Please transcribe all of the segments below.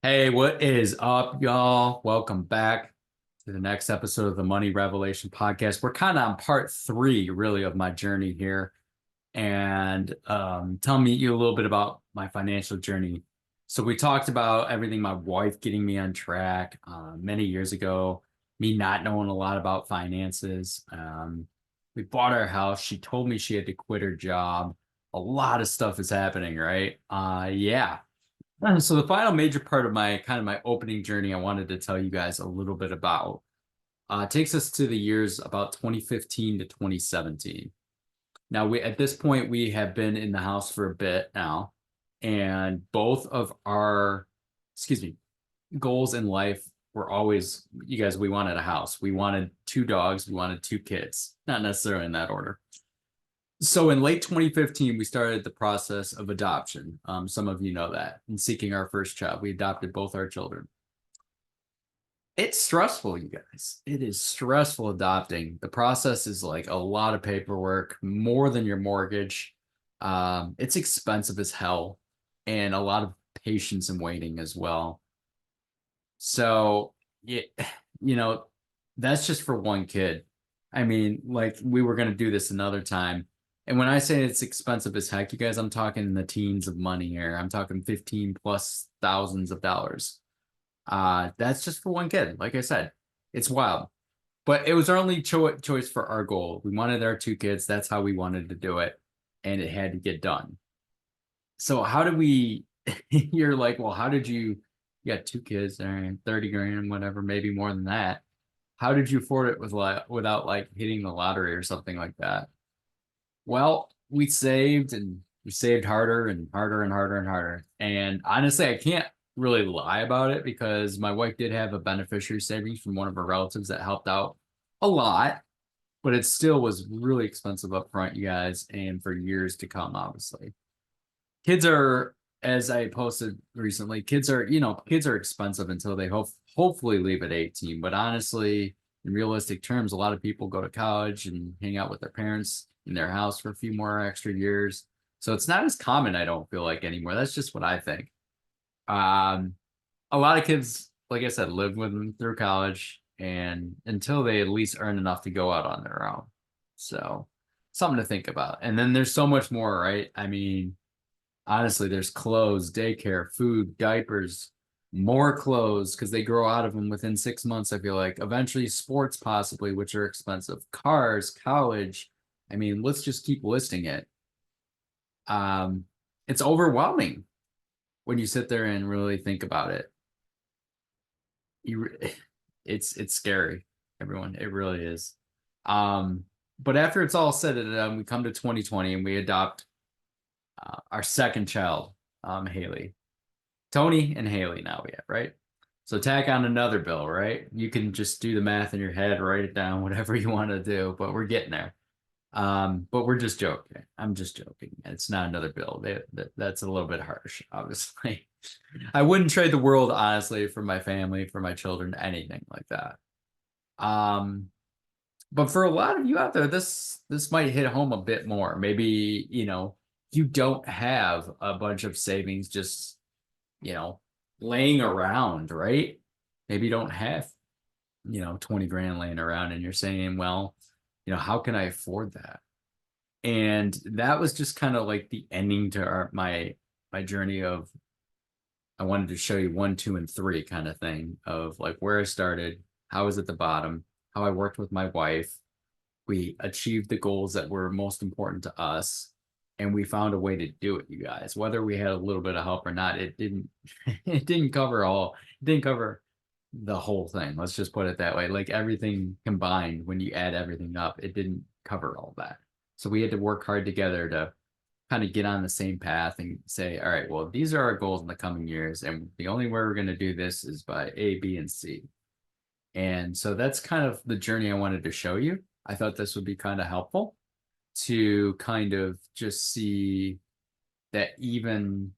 Hey, what is up, y'all? Welcome back to the next episode of the Money Revelation podcast. We're kind of on part three, really, of my journey here, and tell me you a little bit about my financial journey. So we talked about everything, my wife getting me on track many years ago, me not knowing a lot about finances. We bought our house. She told me she had to quit her job. A lot of stuff is happening, right? Yeah. So the final major part of my kind of my opening journey, I wanted to tell you guys a little bit about, takes us to the years about 2015 to 2017. Now we at this point we have been in the house for a bit now, and both of our, excuse me, goals in life were always, you guys, we wanted a house. We wanted two dogs, we wanted two kids, not necessarily in that order. So in late 2015, we started the process of adoption. Some of you know that. And seeking our first child, we adopted both our children. It's stressful, you guys. It is stressful adopting. The process is like a lot of paperwork, more than your mortgage. It's expensive as hell, and a lot of patience and waiting as well. So, yeah, you know, that's just for one kid. I mean, like we were going to do this another time. And when I say it's expensive as heck, you guys, I'm talking in the teens of money here. I'm talking 15 plus thousands of dollars. That's just for one kid. Like I said, it's wild. But it was our only choice for our goal. We wanted our two kids. That's how we wanted to do it. And it had to get done. So how did we, you're like, well, how did you got two kids, and 30 grand, whatever, maybe more than that. How did you afford it without like hitting the lottery or something like that? Well, we saved and we saved harder and harder and harder and harder. And honestly, I can't really lie about it because my wife did have a beneficiary savings from one of her relatives that helped out a lot, but it still was really expensive up front, you guys, and for years to come, obviously. Kids are, as I posted recently, kids are expensive until they hopefully leave at 18. But honestly, in realistic terms, a lot of people go to college and hang out with their parents in their house for a few more extra years. So it's not as common, I don't feel like, anymore. That's just what I think. Um, a lot of kids, like I said, live with them through college and until they at least earn enough to go out on their own. So something to think about. And then there's so much more, right? I mean, honestly, there's clothes, daycare, food, diapers, more clothes because they grow out of them within 6 months. I feel like eventually sports, possibly, which are expensive, cars, college. I mean, let's just keep listing it. Um, it's overwhelming when you sit there and really think about it. You, it's scary, everyone. It really is. Um, but after it's all said and done, we come to 2020 and we adopt our second child, Haley. Tony and Haley now we have, right? So tack on another bill, right? You can just do the math in your head, write it down, whatever you want to do, but we're getting there. But we're just joking. I'm just joking. It's not another bill. That's a little bit harsh, obviously. I wouldn't trade the world, honestly, for my family, for my children, anything like that. Um, but for a lot of you out there, this might hit home a bit more. Maybe, you don't have a bunch of savings just you know, laying around, right? Maybe you don't have, 20 grand laying around and you're saying, well, how can I afford that? And that was just kind of like the ending to my journey of I wanted to show you one, two, and three kind of thing of like where I started, how I was at the bottom, how I worked with my wife. We achieved the goals that were most important to us, and we found a way to do it, you guys. Whether we had a little bit of help or not, it didn't it didn't cover all, it didn't cover the whole thing. Let's just put it that way. Like everything combined, when you add everything up, it didn't cover all that. So we had to work hard together to kind of get on the same path and say, all right, well, these are our goals in the coming years, and the only way we're going to do this is by A, B, and C. And so that's kind of the journey I wanted to show you. I thought this would be kind of helpful to kind of just see that even,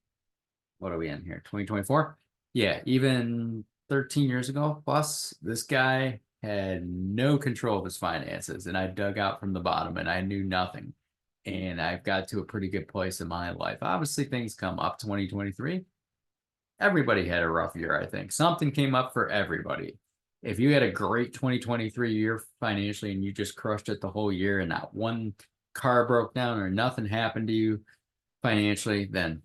what are we in here, 2024? Yeah, even 13 years ago plus, this guy had no control of his finances, and I dug out from the bottom and I knew nothing. And I've got to a pretty good place in my life. Obviously, things come up 2023. everybody had a rough year. I think something came up for everybody. If you had a great 2023 year financially and you just crushed it the whole year and not one car broke down or nothing happened to you financially, then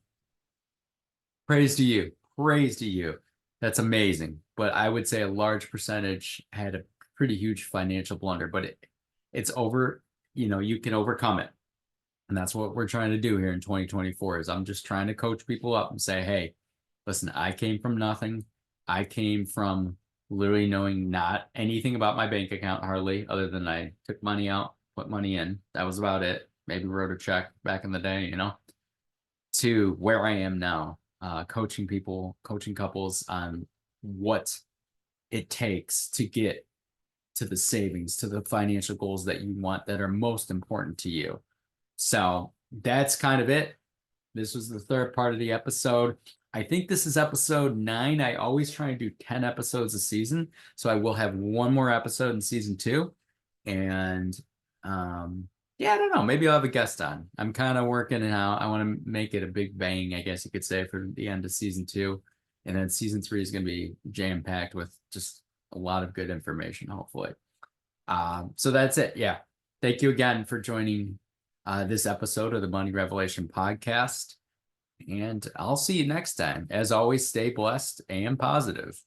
praise to you. Praise to you. That's amazing. But I would say a large percentage had a pretty huge financial blunder, but it's over, you can overcome it. And that's what we're trying to do here in 2024 is I'm just trying to coach people up and say, hey, listen, I came from nothing. I came from literally knowing not anything about my bank account hardly, other than I took money out, put money in. That was about it. Maybe wrote a check back in the day, to where I am now, coaching people, coaching couples on what it takes to get to the savings, to the financial goals that you want that are most important to you. So that's kind of it. This was the third part of the episode. I think this is episode 9. I always try and do 10 episodes a season. So I will have one more episode in season 2. And yeah, I don't know. Maybe I'll have a guest on. I'm kind of working it out. I want to make it a big bang, I guess you could say, for the end of season 2. And then season 3 is going to be jam-packed with just a lot of good information, hopefully. So that's it. Yeah. Thank you again for joining this episode of the Money Revelation podcast. And I'll see you next time. As always, stay blessed and positive.